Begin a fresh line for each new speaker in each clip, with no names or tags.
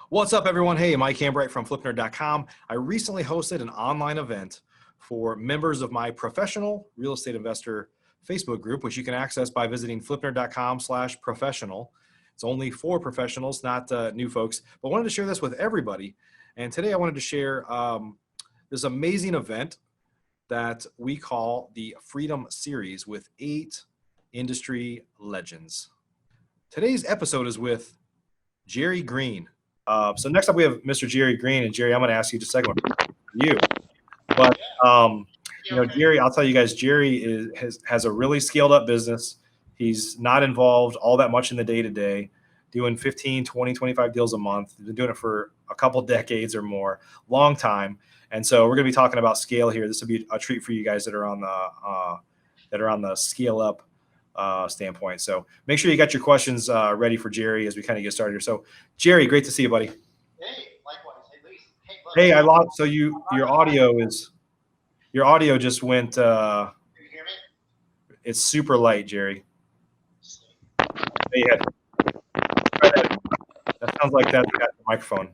What's up, everyone? Hey, Mike Hambright from FlipNerd.com. I recently hosted an online event for members of my professional real estate investor Facebook group, which you can access by visiting FlipNerd.com/professional. It's only for professionals, not new folks, but I wanted to share this with everybody. And today I wanted to share this amazing event that we call the Freedom Series with 8 industry legends. Today's episode is with Jerry Green. So next up we have Mr. Jerry Green, and Jerry, I'm going to ask you just a second for you. But Jerry, I'll tell you guys, Jerry has a really scaled up business. He's not involved all that much in the day-to-day, doing 15, 20, 25 deals a month. He's been doing it for a couple decades or more, long time. And so we're going to be talking about scale here. This will be a treat for you guys that are on the scale up standpoint. So make sure you got your questions ready for Jerry as we kind of get started here. So Jerry, great to see you, buddy.
Hey, likewise. Hey, Lee.
Hey, I lost. So your audio just went.
Can you hear me?
It's super light, Jerry. Hey, that sounds like that's got the microphone.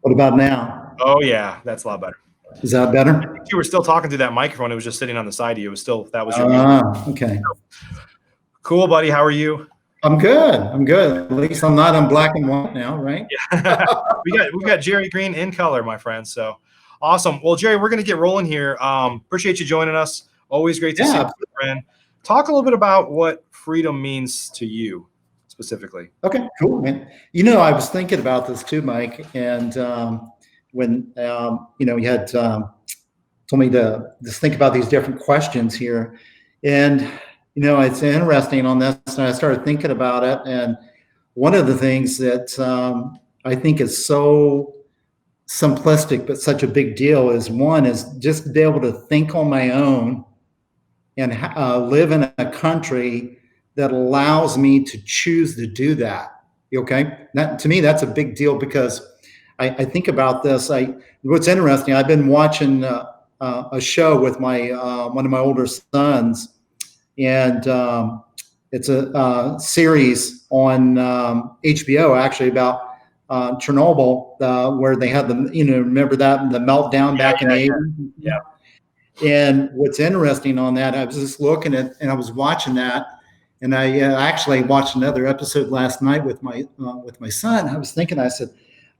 What about now?
Oh yeah, that's a lot better.
Is that better?
I think you were still talking through that microphone. It was just sitting on the side of you. It was still, that was your
okay.
Cool, buddy. How are you?
I'm good. At least I'm not on black and white now, right?
Yeah. we got Jerry Green in color, my friend. So awesome. Well, Jerry, we're going to get rolling here. Appreciate you joining us. Always great to see you, friend. Talk a little bit about what freedom means to you specifically.
Okay, cool, man. I was thinking about this too, Mike, and when you had told me to just think about these different questions here, and it's interesting on this, and I started thinking about it, and one of the things that I think is so simplistic but such a big deal is just to be able to think on my own and live in a country that allows me to choose to do that. Okay, to me that's a big deal, because I think about this. What's interesting, I've been watching a show with my one of my older sons, and it's a series on HBO actually about Chernobyl, where they had the remember that the meltdown back in the 80s.
Yeah.
And what's interesting on that, I was just looking at, and I was watching that, and I actually watched another episode last night with my son. I was thinking, I said,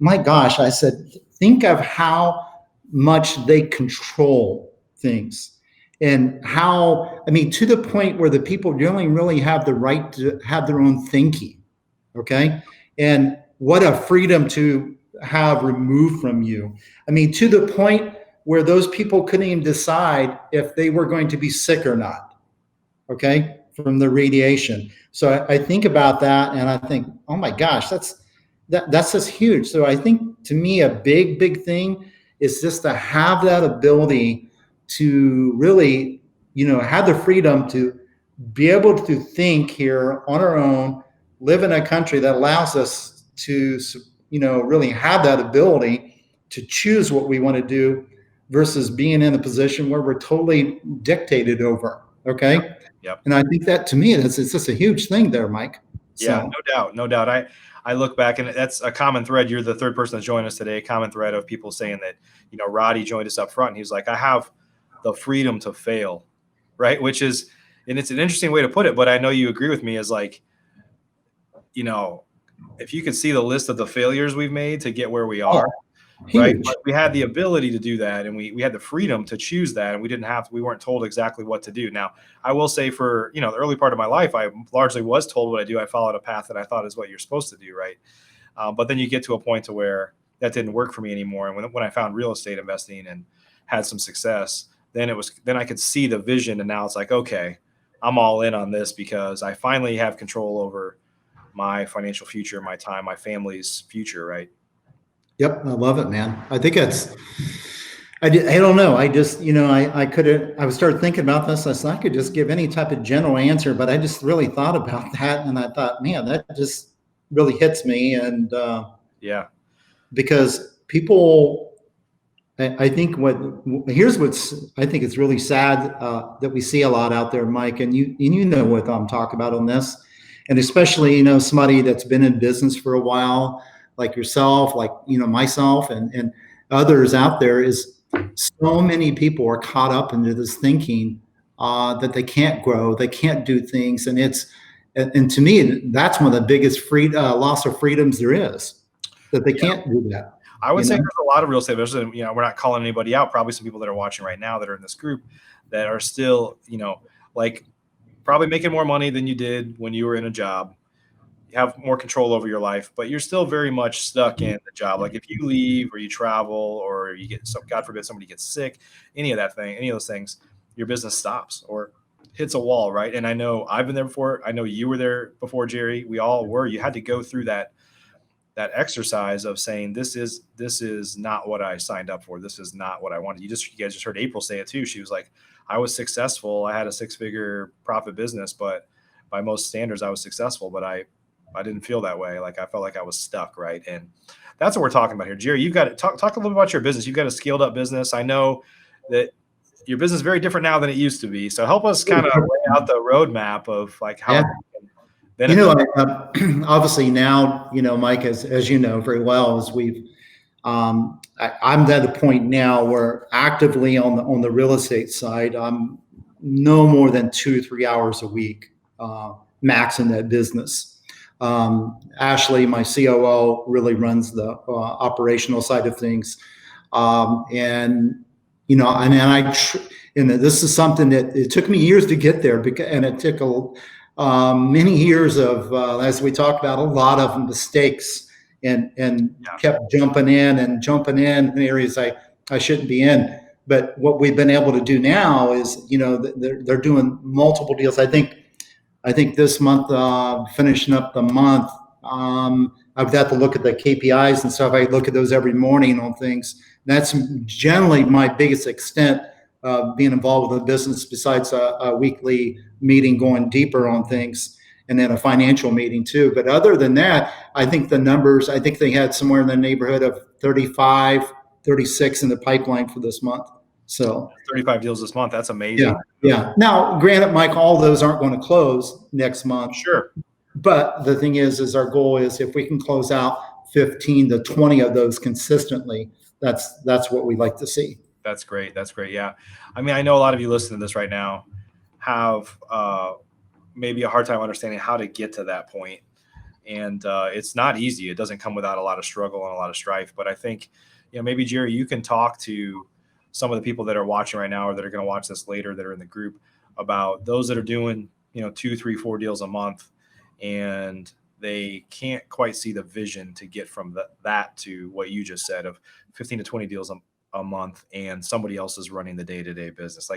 my gosh, I said, think of how much they control things, and how, to the point where the people really have the right to have their own thinking. Okay. And what a freedom to have removed from you. To the point where those people couldn't even decide if they were going to be sick or not. Okay. From the radiation. So I think about that, and I think, oh my gosh, that's just huge. So I think, to me, a big thing is just to have that ability to really, have the freedom to be able to think here on our own, live in a country that allows us to, really have that ability to choose what we want to do, versus being in a position where we're totally dictated over. Okay.
Yep.
And I think that, to me, it's just a huge thing there, Mike.
Yeah, no doubt. I look back, and that's a common thread. You're the third person to join us today. A common thread of people saying that, Roddy joined us up front, and he's like, I have the freedom to fail, right? Which is, and it's an interesting way to put it, but I know you agree with me, is like, if you could see the list of the failures we've made to get where we are, right? But we had the ability to do that, and we had the freedom to choose that, and we weren't told exactly what to do. Now, I will say, for the early part of my life, I largely was told what I do. I followed a path that I thought is what you're supposed to do, right? But then you get to a point to where that didn't work for me anymore. And when I found real estate investing and had some success, then I could see the vision, and now it's like, okay, I'm all in on this, because I finally have control over my financial future, my time, my family's future, right?
Yep, I love it, man. I think I don't know. I just, I started thinking about this. I said, I could just give any type of general answer, but I just really thought about that. And I thought, man, that just really hits me. And
yeah,
because people, I think here's what's I think it's really sad that we see a lot out there, Mike, and you know what I'm talking about on this, and especially somebody that's been in business for a while, like yourself, like myself, and others out there, is so many people are caught up into this thinking that they can't grow, they can't do things, and to me that's one of the biggest loss of freedoms there is, that they can't do that.
I would say there's a lot of real estate investors, and we're not calling anybody out. Probably some people that are watching right now that are in this group that are still, like probably making more money than you did when you were in a job. You have more control over your life, but you're still very much stuck in the job. Like if you leave or you travel or you get God forbid somebody gets sick, any of those things, your business stops or hits a wall, right? And I know I've been there before. I know you were there before, Jerry. We all were. You had to go through that exercise of saying, this is not what I signed up for. This is not what I wanted. You guys just heard April say it too. She was like, I was successful. I had a 6-figure profit business, but by most standards I was successful, but I didn't feel that way. Like I felt like I was stuck. Right. And that's what we're talking about here. Jerry, you've got to talk a little bit about your business. You've got a scaled up business. I know that your business is very different now than it used to be. So help us kind of lay out the roadmap of like how
obviously now, Mike, as you know very well, as I'm at a point now where actively on the real estate side, I'm no more than 2-3 hours a week, max in that business. Ashley, my COO, really runs the operational side of things. And this is something that it took me years to get there, and it took many years of, as we talked about, a lot of mistakes, and kept jumping in in areas I shouldn't be in. But what we've been able to do now is, they're doing multiple deals. I think this month, finishing up the month, I've got to look at the KPIs and stuff. I look at those every morning on things. That's generally my biggest extent of being involved with the business, besides a weekly meeting going deeper on things, and then a financial meeting too. But other than that, I think the numbers, I think they had somewhere in the neighborhood of 35, 36 in the pipeline for this month. So
35 deals this month. That's amazing.
Yeah. Now, granted, Mike, all those aren't going to close next month.
Sure.
But the thing is our goal is, if we can close out 15 to 20 of those consistently, that's what we like to see.
That's great. Yeah. I mean, I know a lot of you listening to this right now have maybe a hard time understanding how to get to that point. And it's not easy. It doesn't come without a lot of struggle and a lot of strife. But I think, maybe Jerry, you can talk to some of the people that are watching right now, or that are going to watch this later, that are in the group, about those that are doing, 2, 3, 4 deals a month, and they can't quite see the vision to get from that to what you just said of 15 to 20 deals a month, and somebody else is running the day-to-day business.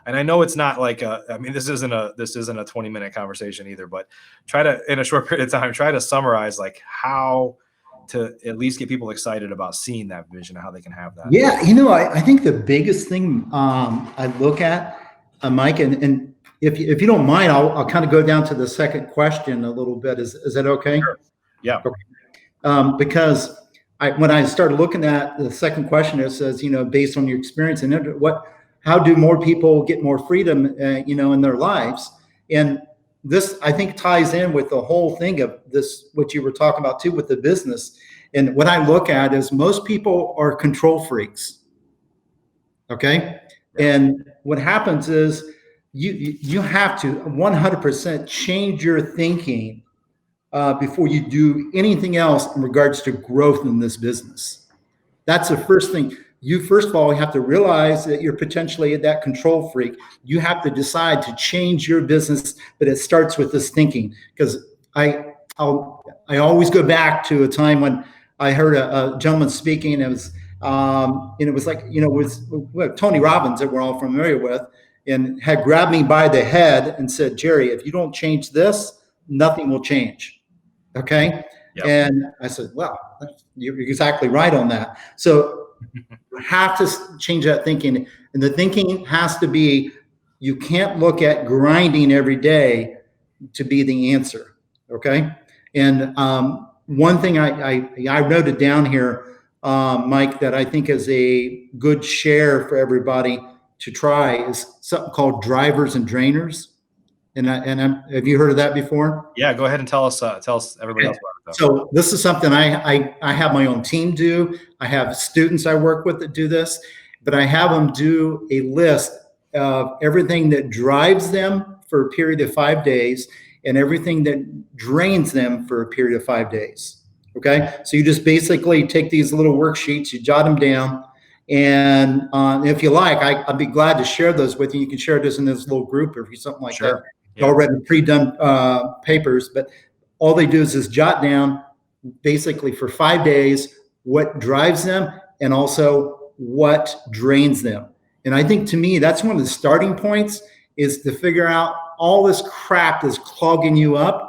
And I know it's not like this isn't a 20-minute conversation either, but try to, in a short period of time, try to summarize like how to at least get people excited about seeing that vision and how they can have that.
Yeah. I think the biggest thing I look at, Mike, and if you don't mind, I'll kind of go down to the second question a little bit. Is that okay?
Sure. Yeah.
Okay. Because when I started looking at the second question, it says, based on your experience and how do more people get more freedom, in their lives? And this, I think, ties in with the whole thing of this, what you were talking about too, with the business. And what I look at is most people are control freaks. Okay. And what happens is you have to 100% change your thinking before you do anything else in regards to growth in this business. That's the first thing. You, first of all, have to realize that you're potentially that control freak. You have to decide to change your business, but it starts with this thinking. Because I always go back to a time when I heard a gentleman speaking, and it was like, with Tony Robbins, that we're all familiar with, and had grabbed me by the head and said, Jerry, if you don't change this, nothing will change. Okay. Yep. And I said, well, you're exactly right on that. So you have to change that thinking. And the thinking has to be, you can't look at grinding every day to be the answer. Okay. And one thing I noted down here, Mike, that I think is a good share for everybody to try is something called drivers and drainers. Have you heard of that before?
Yeah, go ahead and tell us everybody else about it though.
So this is something I have my own team do. I have students I work with that do this, but I have them do a list of everything that drives them for a period of 5 days and everything that drains them for a period of 5 days. Okay, so you just basically take these little worksheets, you jot them down, and if you like, I'd be glad to share those with you. You can share this in this little group or something like
Sure.
that.
Yeah.
Already pre-done papers, but all they do is jot down basically for 5 days what drives them and also what drains them. And I think to me, that's one of the starting points is to figure out all this crap that's clogging you up.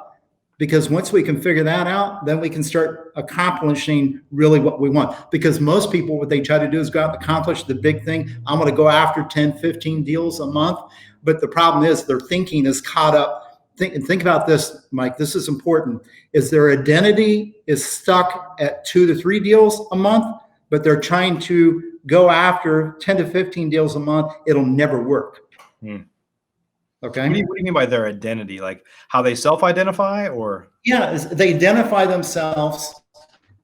Because once we can figure that out, then we can start accomplishing really what we want. Because most people, what they try to do is go out and accomplish the big thing. I'm going to go after 10, 15 deals a month. But the problem is their thinking is caught up. Think about this, Mike. This is important. Is their identity is stuck at 2 to 3 deals a month, but they're trying to go after 10 to 15 deals a month. It'll never work. Okay.
What do you mean by their identity? Like how they self-identify, or?
Yeah, they identify themselves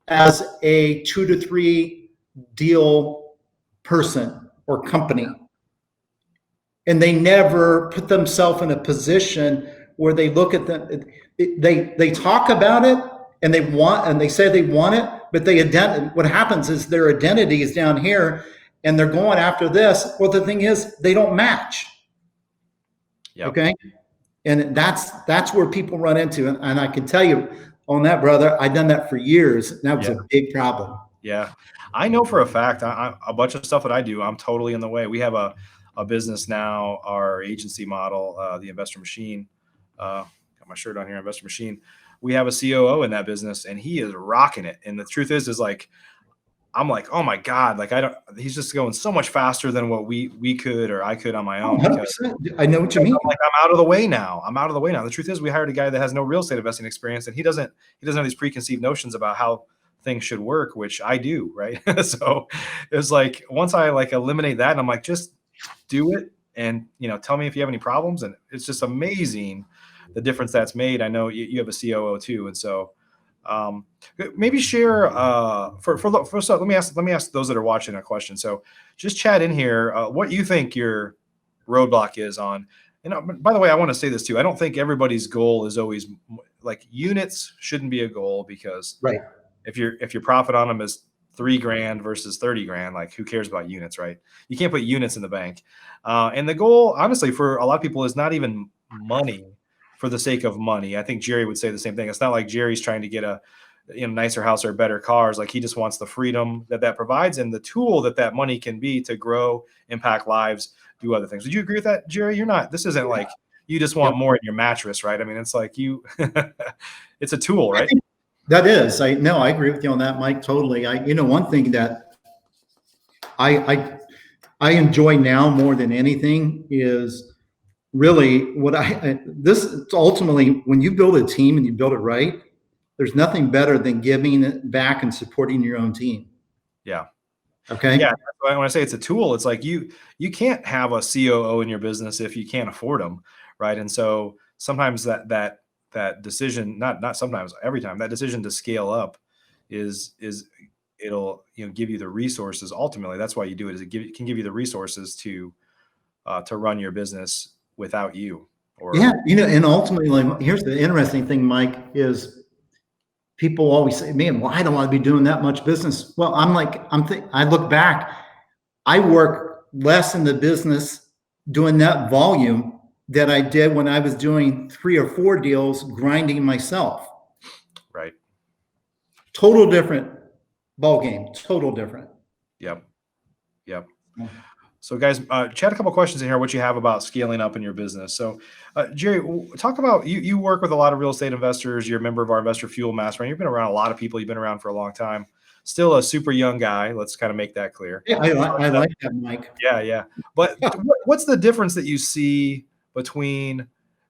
as a 2 to 3 deal person or company. And they never put themselves in a position where they look at them. They talk about it and they say they want it, but what happens is their identity is down here and they're going after this. Well, the thing is they don't match.
Yep.
Okay. And that's where people run into. And I can tell you on that, brother, I've done that for years. And that was a big problem.
Yeah. I know for a fact, a bunch of stuff that I do, I'm totally in the way. We have a business now, our agency model, the Investor Machine. Got my shirt on here, Investor Machine. We have a COO in that business and he is rocking it. And the truth is like, I'm like, oh my God, like he's just going so much faster than what we could, or I could on my own.
100%. I know what you mean.
Like I'm out of the way now. The truth is we hired a guy that has no real estate investing experience and he doesn't have these preconceived notions about how things should work, which I do. Right. So it was like, once I like eliminate that and I'm like, just do it. And, tell me if you have any problems. And it's just amazing the difference that's made. I know you have a COO too. And so, maybe share first up, let me ask those that are watching a question. So just chat in here what you think your roadblock is on. By the way, I want to say this too. I don't think everybody's goal is always like units shouldn't be a goal, because
right.
If your profit on them is $3,000 versus 30 grand, like who cares about units, right? You can't put units in the bank. And the goal, honestly, for a lot of people is not even money for the sake of money. I think Jerry would say the same thing. It's not like Jerry's trying to get a nicer house or better cars. Like he just wants the freedom that provides and the tool that money can be to grow, impact lives, do other things. Would you agree with that, Jerry? This isn't like you just want more in your mattress, right? I mean, it's like it's a tool, right?
That is, I agree with you on that, Mike. Totally. One thing that I enjoy now more than anything is really this ultimately, when you build a team and you build it right, there's nothing better than giving it back and supporting your own team.
Yeah.
Okay.
Yeah. When I say it's a tool, it's like you can't have a COO in your business if you can't afford them. Right. And so sometimes that decision, not sometimes, every time, that decision to scale up it'll give you the resources. Ultimately, that's why you do it, is it can give you the resources to run your business without you.
And ultimately, here's the interesting thing, Mike, is people always say, man, well, I don't want to be doing that much business. Well, I look back, I work less in the business doing that volume that I did when I was doing 3 or 4 deals grinding myself.
Right.
Total different ball game. Total different.
Yep. So guys, chat a couple questions in here, what you have about scaling up in your business. So Jerry, talk about, you work with a lot of real estate investors. You're a member of our Investor Fuel Mastermind. You've been around a lot of people. You've been around for a long time. Still a super young guy. Let's kind of make that clear.
Yeah, I like that, Mike.
Yeah. But what's the difference that you see between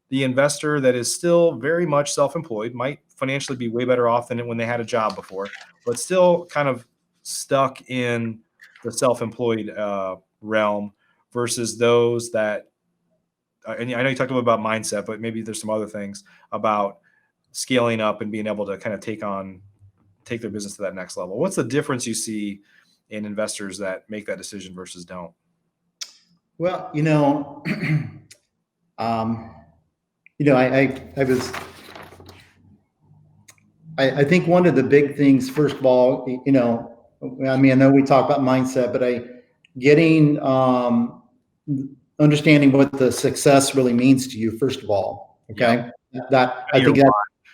the investor that is still very much self-employed, might financially be way better off than when they had a job before, but still kind of stuck in the self-employed realm versus those that, and I know you talked a little about mindset, but maybe there's some other things about scaling up and being able to kind of take their business to that next level. What's the difference you see in investors that make that decision versus don't?
Well, I think one of the big things, first of all, I know we talk about mindset, but getting, understanding what the success really means to you, first of all. Okay. That I think that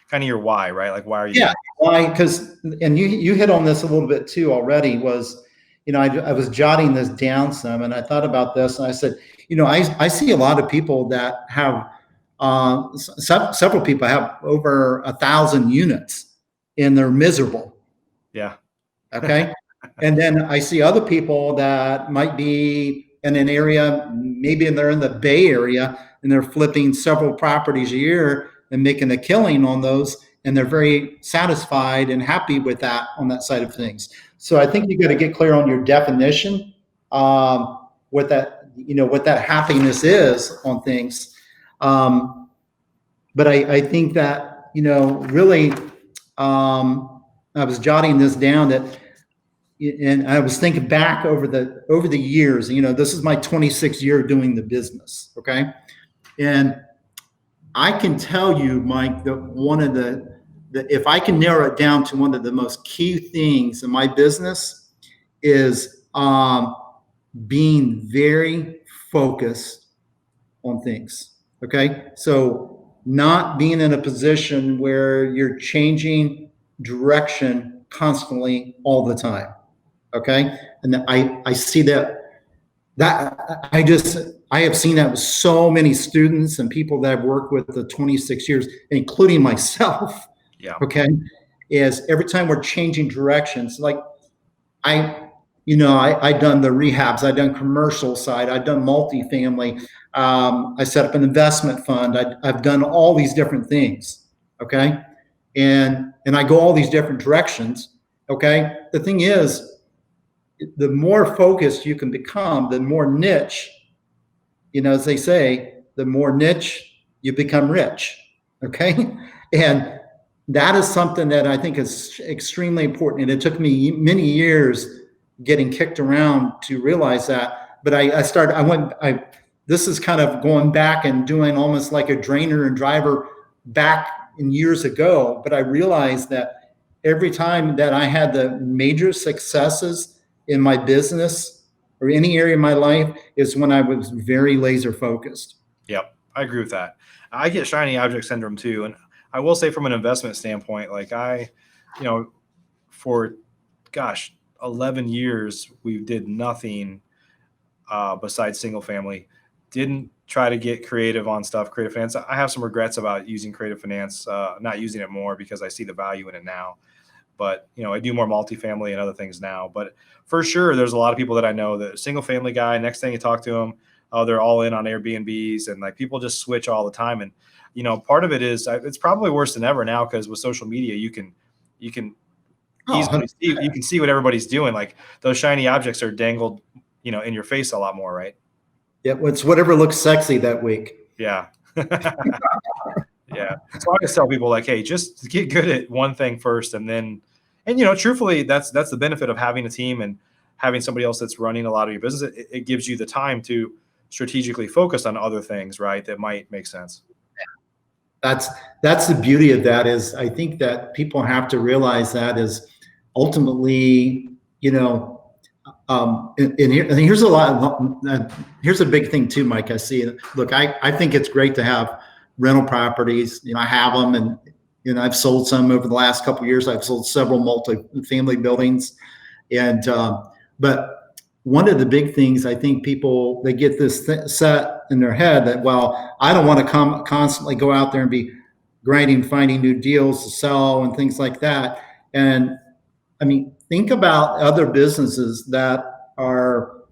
kind of your why, right? Like, why are you?
Yeah. Why? Because, and you hit on this a little bit too already, was, I was jotting this down some, and I thought about this, and I said, I see a lot of people that have, several people have over 1,000 units, and they're miserable.
Yeah.
Okay. And then I see other people that might be in an area, maybe they're in the Bay Area, and they're flipping several properties a year and making a killing on those, and they're very satisfied and happy with that on that side of things. So I think you got to get clear on your definition, what that happiness is on things. But I think that, really, I was jotting this down, that, and I was thinking back over the years, this is my 26th year doing the business. Okay. And I can tell you, Mike, that one of the if I can narrow it down to one of the most key things in my business is being very focused on things. Okay. So not being in a position where you're changing direction constantly all the time. Okay. And I see that I have seen that with so many students and people that I've worked with the 26 years, including myself.
Yeah.
Okay. Is every time we're changing directions, like I done the rehabs, I've done commercial side, I've done multifamily. I set up an investment fund. I've done all these different things. Okay. And I go all these different directions. Okay. The thing is, the more focused you can become, the more niche, as they say, the more niche you become rich. Okay. And that is something that I think is extremely important. And it took me many years getting kicked around to realize that. But this is kind of going back and doing almost like a drainer and driver back in years ago. But I realized that every time that I had the major successes in my business or any area of my life is when I was very laser focused.
Yep. I agree with that. I get shiny object syndrome too. And I will say, from an investment standpoint, like for 11 years, we did nothing besides single family. Didn't try to get creative on stuff, creative finance. I have some regrets about using creative finance, not using it more because I see the value in it now. But, I do more multifamily and other things now. But for sure, there's a lot of people that I know that single family guy, next thing you talk to them, they're all in on Airbnbs, and like people just switch all the time. And, part of it is it's probably worse than ever now, because with social media, you can easily see, you can see what everybody's doing. Like those shiny objects are dangled, in your face a lot more, right?
Yeah. It's whatever looks sexy that week.
Yeah. Yeah. So I just tell people, like, hey, just get good at one thing first, and truthfully, that's the benefit of having a team and having somebody else that's running a lot of your business. It gives you the time to strategically focus on other things, right, that might make sense. That's the beauty of that, is I think that people have to realize that is ultimately, and here's a big thing too, Mike. I see it. Look, I think it's great to have rental properties. I have them, and I've sold some over the last couple of years. I've sold several multi-family buildings, and but one of the big things, I think people, they get this set in their head that, well, I don't want to constantly go out there and be grinding, finding new deals to sell and things like that. And I mean, think about other businesses that are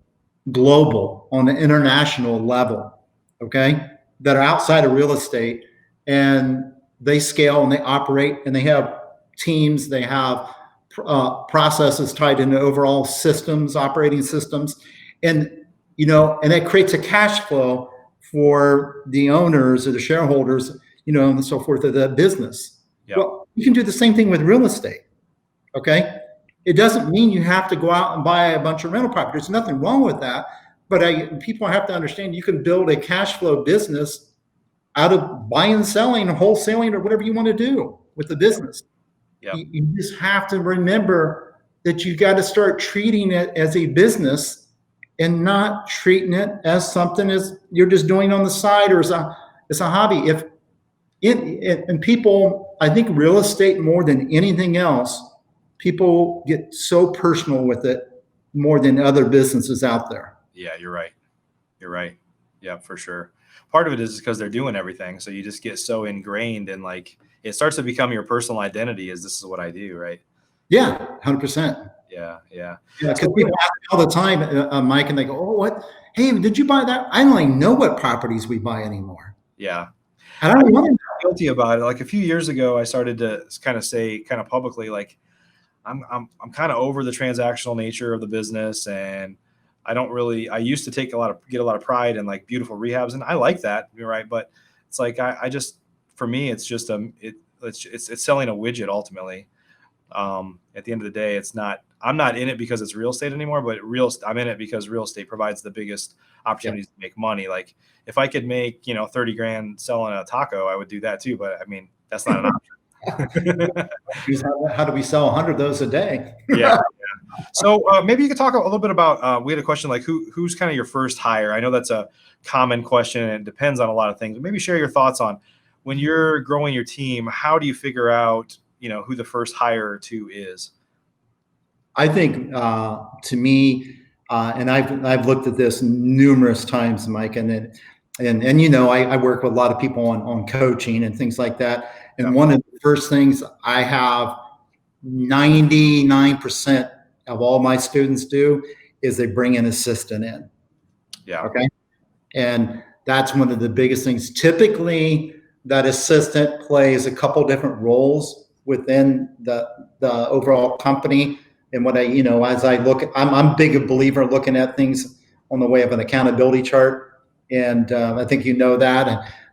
global on an international level, okay, that are outside of real estate, and they scale and they operate and they have teams, they have
processes tied into overall systems, operating systems, and and that creates a cash flow for the owners or the shareholders, and so forth of the business.
Yep.
Well, you can do the same thing with real estate. Okay, it doesn't mean you have to go out and buy a bunch of rental property. There's nothing wrong with that, but people have to understand you can build a cash flow business out of buying and selling or wholesaling or whatever you want to do with the business.
Yep.
You just have to remember that you got to start treating it as a business and not treating it as something as you're just doing on the side or as a hobby. And people, I think real estate more than anything else, people get so personal with it more than other businesses out there.
Yeah, you're right. You're right. Yeah, for sure. Part of it is because they're doing everything. So you just get so ingrained and like it starts to become your personal identity as this is what I do, right?
Yeah, 100%.
Yeah.
Because people ask me all the time, Mike, and they go, "Oh, what? Hey, did you buy that?" I don't even know what properties we buy anymore.
Yeah.
I don't know.
I'm guilty about it. Like a few years ago, I started to kind of say kind of publicly, like, I'm kind of over the transactional nature of the business, and I used to get a lot of pride in like beautiful rehabs, and I like that, you're right. But it's like I just, for me, it's just it's selling a widget ultimately. At the end of the day, I'm not in it because it's real estate anymore, but I'm in it because real estate provides the biggest opportunities to make money. Like if I could make, 30 grand selling a taco, I would do that too. But I mean, that's not an option.
How do we sell 100 of those a day?
Yeah. So maybe you could talk a little bit about, we had a question like who's kind of your first hire? I know that's a common question and it depends on a lot of things, but maybe share your thoughts on when you're growing your team, how do you figure out, who the first hire to is?
I think to me, and I've looked at this numerous times, Mike, and I work with a lot of people on coaching and things like that. And one of the first things I have 99% of all my students do is they bring an assistant in.
Yeah.
Okay. And that's one of the biggest things. Typically, that assistant plays a couple different roles within the overall company. And what as I look, I'm big a believer looking at things on the way of an accountability chart. And I think that.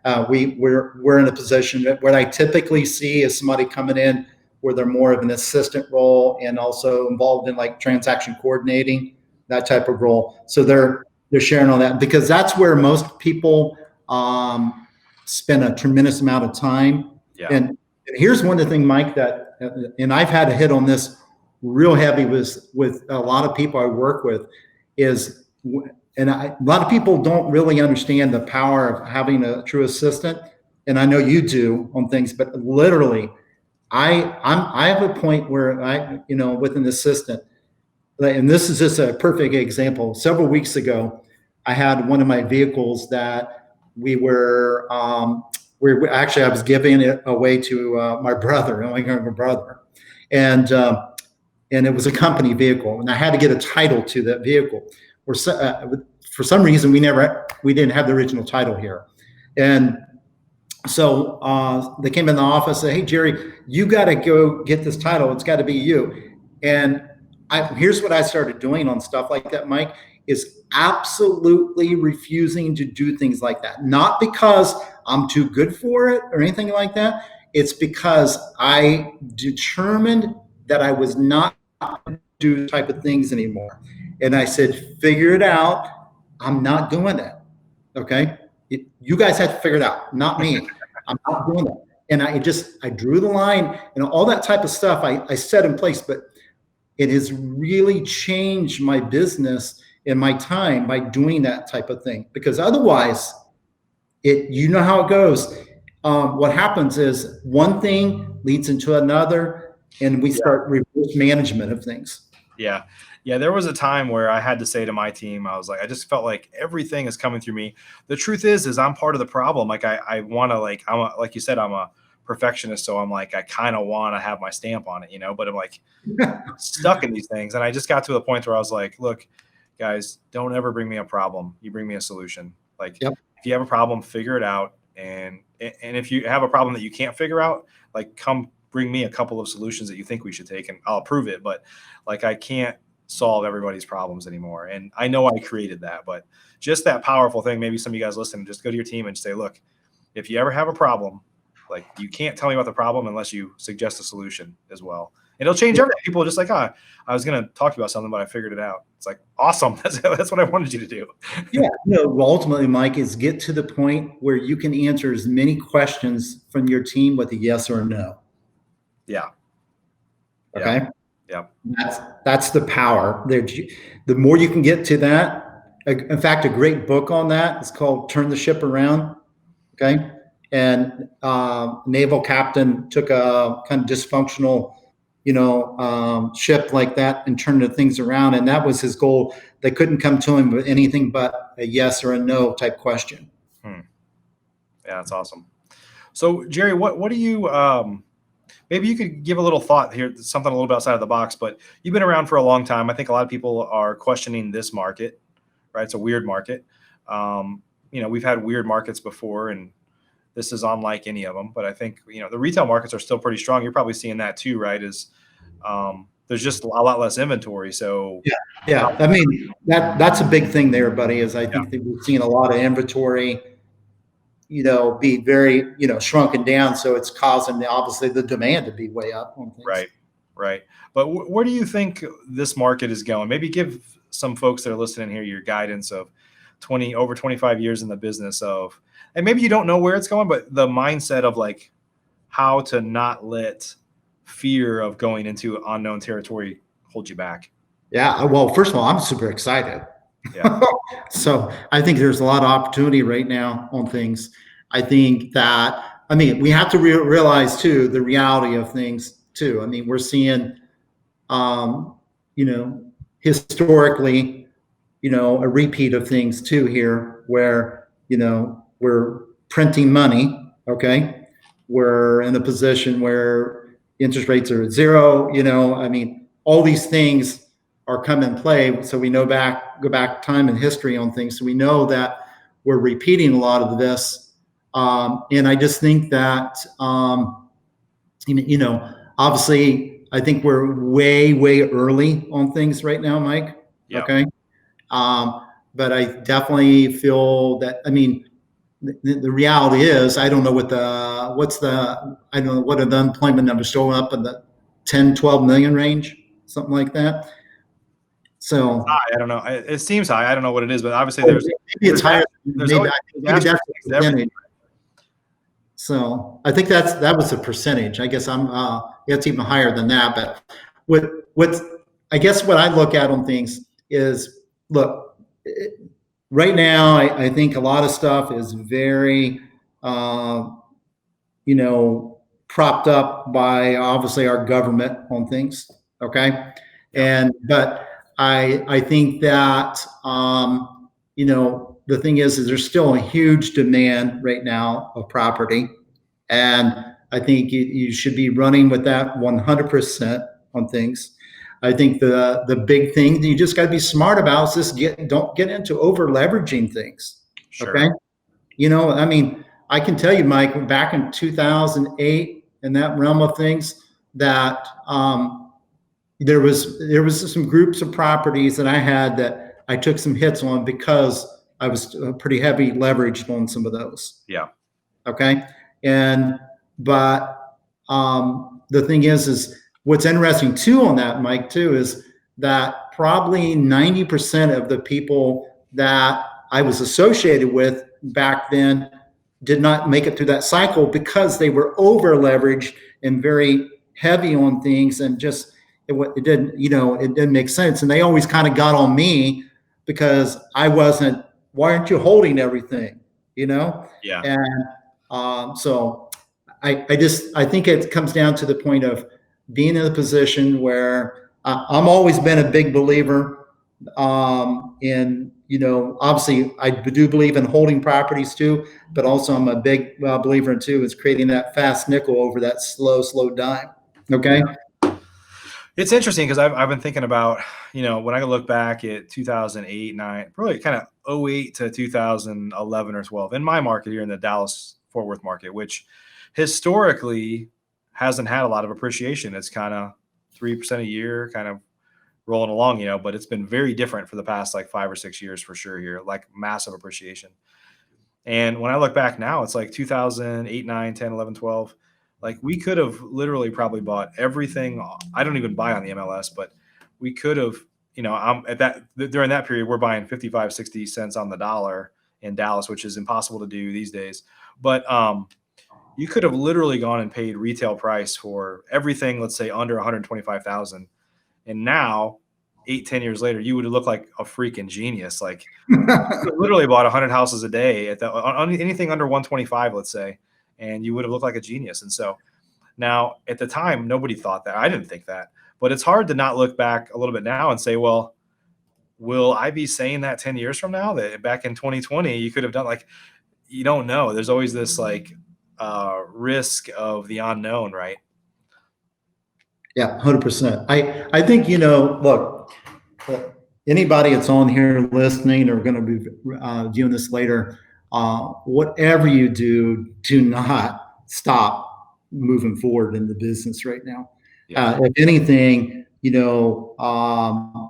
And we're in a position that what I typically see is somebody coming in where they're more of an assistant role and also involved in like transaction coordinating, that type of role. So they're sharing on that because that's where most people spend a tremendous amount of time.
Yeah.
And here's one of the things, Mike, and I've had a hit on this real heavy with a lot of people I work with a lot of people don't really understand the power of having a true assistant. And I know you do on things, but literally I have a point where with an assistant, and this is just a perfect example. Several weeks ago, I had one of my vehicles that I was giving it away to my brother, my younger brother, and it was a company vehicle, and I had to get a title to that vehicle. For some reason, we didn't have the original title here, and so they came in the office and said, "Hey, Jerry, you got to go get this title. It's got to be you." And here's what I started doing on stuff like that, Mike, is absolutely refusing to do things like that. Not because I'm too good for it or anything like that. It's because I determined that I was not going to do type of things anymore. And I said, figure it out. I'm not doing it. Okay. You guys have to figure it out, not me. I'm not doing it. And I drew the line and all that type of stuff I set in place, but it has really changed my business and my time by doing that type of thing, because otherwise you know how it goes. What happens is one thing leads into another and we start reverse management of things.
Yeah. Yeah. There was a time where I had to say to my team, I was like, I just felt like everything is coming through me. The truth is I'm part of the problem. Like I want to like you said, I'm a perfectionist. So I'm like, I kind of want to have my stamp on it, but I'm like stuck in these things. And I just got to the point where I was like, look, guys, don't ever bring me a problem. You bring me a solution. Like if you have a problem, figure it out. And if you have a problem that you can't figure out, like come bring me a couple of solutions that you think we should take and I'll approve it. But like, I can't solve everybody's problems anymore. And I know I created that, but just that powerful thing, maybe some of you guys listen, just go to your team and say, look, if you ever have a problem, like, you can't tell me about the problem unless you suggest a solution as well. And it'll change everything. People are just like, I was going to talk to you about something, but I figured it out. It's like, awesome. That's what I wanted you to do.
Yeah. Well, ultimately, Mike, is get to the point where you can answer as many questions from your team with a yes or a no.
Yeah.
Okay.
Yeah.
That's the power. The more you can get to that. In fact, a great book on that is called Turn the Ship Around. Okay. And naval captain took a kind of dysfunctional, ship like that and turned the things around. And that was his goal. They couldn't come to him with anything but a yes or a no type question.
Yeah, that's awesome. So, Jerry, what do you, maybe you could give a little thought here, something a little bit outside of the box, but you've been around for a long time. I think a lot of people are questioning this market, right? It's a weird market. We've had weird markets before, and this is unlike any of them, but I think, the retail markets are still pretty strong. You're probably seeing that too, right? There's just a lot less inventory. So
yeah. I mean, that's a big thing there, buddy, is I think that we're seeing a lot of inventory, be very, shrunken down. So it's causing obviously the demand to be way up on things.
Right. But where do you think this market is going? Maybe give some folks that are listening here your guidance of over 25 years in the business of, and maybe you don't know where it's going, but the mindset of like how to not let fear of going into unknown territory hold you back. Yeah.
Well, first of all, I'm super excited. Yeah. So I think there's a lot of opportunity right now on things. I think that, we have to realize too, the reality of things too. We're seeing, historically, a repeat of things too here where, we're printing money. Okay. We're in a position where interest rates are at zero, all these things are come in play. So we know go back time in history on things. So we know that we're repeating a lot of this. And I just think that, obviously I think we're way, way early on things right now, Mike.
Yep.
Okay. But I definitely feel that, the reality is, I don't know what the unemployment numbers show up in the 10, 12 million range, something like that. So
I don't know. It seems high. I don't know what it is, but obviously
maybe it's higher. So I think that was a percentage. I guess it's even higher than that. But what I guess what I look at on things is, look, right now, I think a lot of stuff is very, propped up by obviously our government on things. Okay. But I think that, the thing is there's still a huge demand right now of property. And I think you should be running with that 100% on things. I think the big thing that you just got to be smart about is just don't get into over leveraging things.
Sure.
Okay. I can tell you, Mike, back in 2008 in that realm of things that, there was some groups of properties that I had that I took some hits on because I was pretty heavy leveraged on some of those.
Yeah.
Okay. But the thing is what's interesting too on that, Mike, too, is that probably 90% of the people that I was associated with back then did not make it through that cycle because they were over leveraged and very heavy on things, and just it didn't make sense. And they always kind of got on me because I wasn't. Why aren't you holding everything?
Yeah.
And so I think it comes down to the point of being in a position where I'm always been a big believer in, obviously I do believe in holding properties too, but also I'm a big believer in too is creating that fast nickel over that slow dime. Okay.
It's interesting because I've been thinking about, when I look back at 2008, 9, probably kind of 08 to 2011 or 12 in my market here in the Dallas-Fort Worth market, which historically hasn't had a lot of appreciation. It's kind of 3% a year, kind of rolling along, but it's been very different for the past like 5 or 6 years for sure here, like massive appreciation. And when I look back now, it's like 2008, 9, 10, 11, 12. Like we could have literally probably bought everything. I don't even buy on the MLS, but we could have, I'm at that during that period, we're buying 55, 60 cents on the dollar in Dallas, which is impossible to do these days. But you could have literally gone and paid retail price for everything, let's say under 125,000. And now 8-10 years later, you would look like a freaking genius. Like literally bought 100 houses a day at anything under 125, let's say, and you would have looked like a genius. And so now at the time, nobody thought that. I didn't think that, but it's hard to not look back a little bit now and say, well, will I be saying that 10 years from now that back in 2020, you could have done, like, you don't know. There's always this like risk of the unknown, right?
Yeah, 100%. I think, look, anybody that's on here listening or going to be viewing this later, whatever you do not stop moving forward in the business right now.
Yeah.
If anything,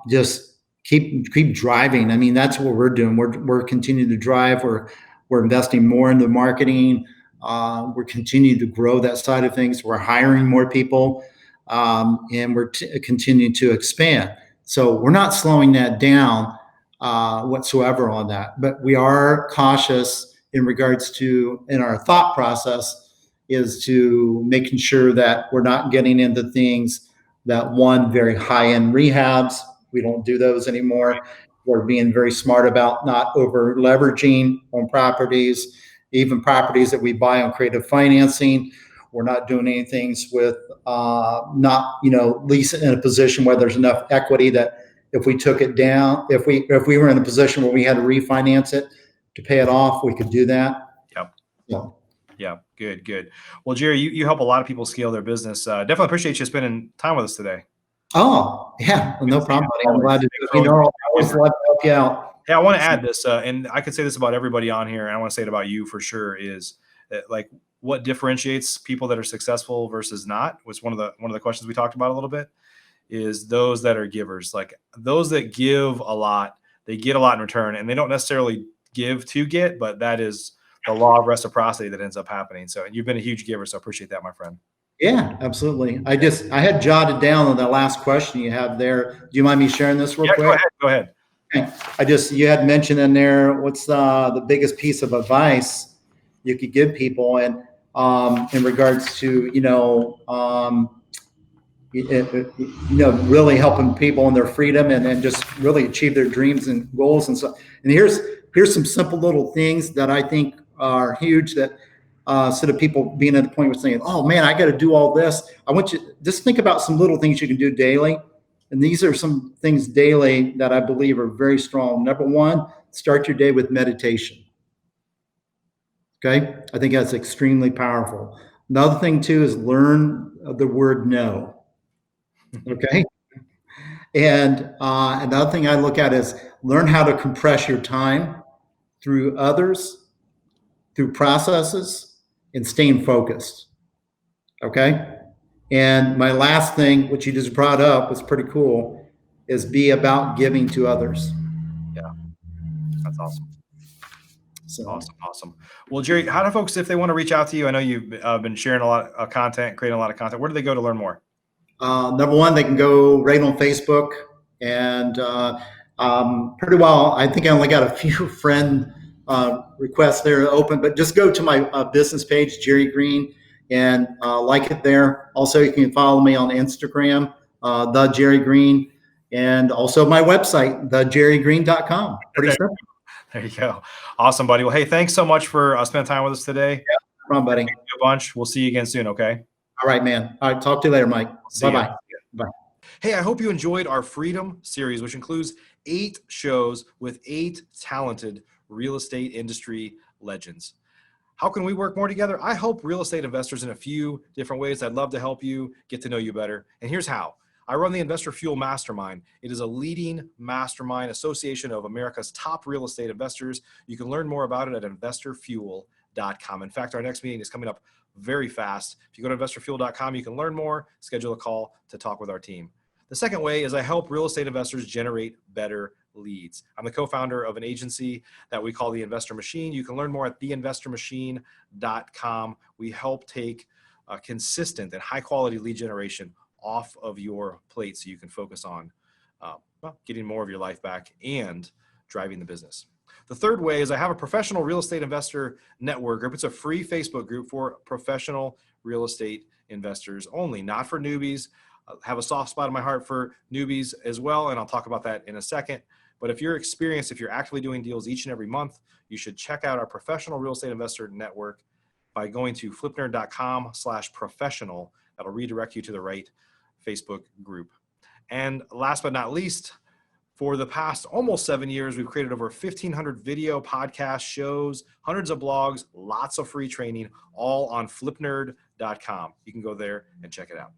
just keep driving. I mean, that's what we're doing. We're continuing to drive. We're investing more into marketing. We're continuing to grow that side of things. We're hiring more people. And we're continuing to expand. So we're not slowing that down whatsoever on that, but we are cautious in regards to, in our thought process, is to making sure that we're not getting into things that, one, very high-end rehabs. We don't do those anymore. We're being very smart about not over leveraging on properties, even properties that we buy on creative financing. We're not doing anything with not, lease in a position where there's enough equity that if we took it down, if we were in a position where we had to refinance it to pay it off, we could do that.
Yep.
Yeah.
Yeah. Good. Well, Jerry, you help a lot of people scale their business. Definitely appreciate you spending time with us today.
Oh, yeah. Well, no problem, buddy. I'm glad to, I always love to help you out.
Yeah. I want to add this, and I could say this about everybody on here, and I want to say it about you for sure, is that, like, what differentiates people that are successful versus not was one of the questions we talked about a little bit, is those that are givers. Like those that give a lot, they get a lot in return, and they don't necessarily give to get, but that is the law of reciprocity that ends up happening. So you've been a huge giver. So I appreciate that, my friend.
Yeah, absolutely. I had jotted down on the last question you have there. Do you mind me sharing this real quick?
Go ahead.
Okay. You had mentioned in there, what's the biggest piece of advice you could give people, and in regards to really helping people in their freedom and just really achieve their dreams and goals and so. And here's some simple little things that I think are huge, that instead of people being at the point of saying, "Oh man, I got to do all this," I want you just think about some little things you can do daily. And these are some things daily that I believe are very strong. Number one, start your day with meditation. Okay. I think that's extremely powerful. Another thing too is learn the word no. Okay. And another thing I look at is learn how to compress your time through others, through processes, and staying focused. Okay. And my last thing, which you just brought up, was pretty cool, is be about giving to others.
Yeah. That's awesome.
So
Awesome. Well, Jerry, how do folks, if they want to reach out to you, I know you've been sharing a lot of content, creating a lot of content. Where do they go to learn more?
Number one, they can go right on Facebook, and pretty well. I think I only got a few friend requests there open, but just go to my business page, Jerry Green, and like it there. Also, you can follow me on Instagram, The Jerry Green, and also my website, thejerrygreen.com. Pretty simple.
There you go. Awesome, buddy. Well, hey, thanks so much for spending time with us today.
Yeah, no problem, buddy.
A bunch. We'll see you again soon, okay?
All right, man. All right, talk to you later, Mike. Bye-bye. Bye.
Hey, I hope you enjoyed our Freedom series, which includes 8 shows with 8 talented real estate industry legends. How can we work more together? I help real estate investors in a few different ways. I'd love to help you get to know you better. And here's how. I run the Investor Fuel Mastermind. It is a leading mastermind association of America's top real estate investors. You can learn more about it at investorfuel.com. flipner.com. In fact, our next meeting is coming up very fast. If you go to investorfuel.com, you can learn more, schedule a call to talk with our team. The second way is I help real estate investors generate better leads. I'm the co-founder of an agency that we call The Investor Machine. You can learn more at theinvestormachine.com. We help take consistent and high quality lead generation off of your plate so you can focus on getting more of your life back and driving the business. The third way is I have a professional real estate investor network group. It's a free Facebook group for professional real estate investors only, not for newbies. I have a soft spot in my heart for newbies as well, and I'll talk about that in a second. But if you're experienced, if you're actively doing deals each and every month, you should check out our professional real estate investor network by going to flipner.com/professional. That'll redirect you to the right Facebook group. And last but not least, for the past almost 7 years, we've created over 1,500 video podcast shows, hundreds of blogs, lots of free training, all on flipnerd.com. You can go there and check it out.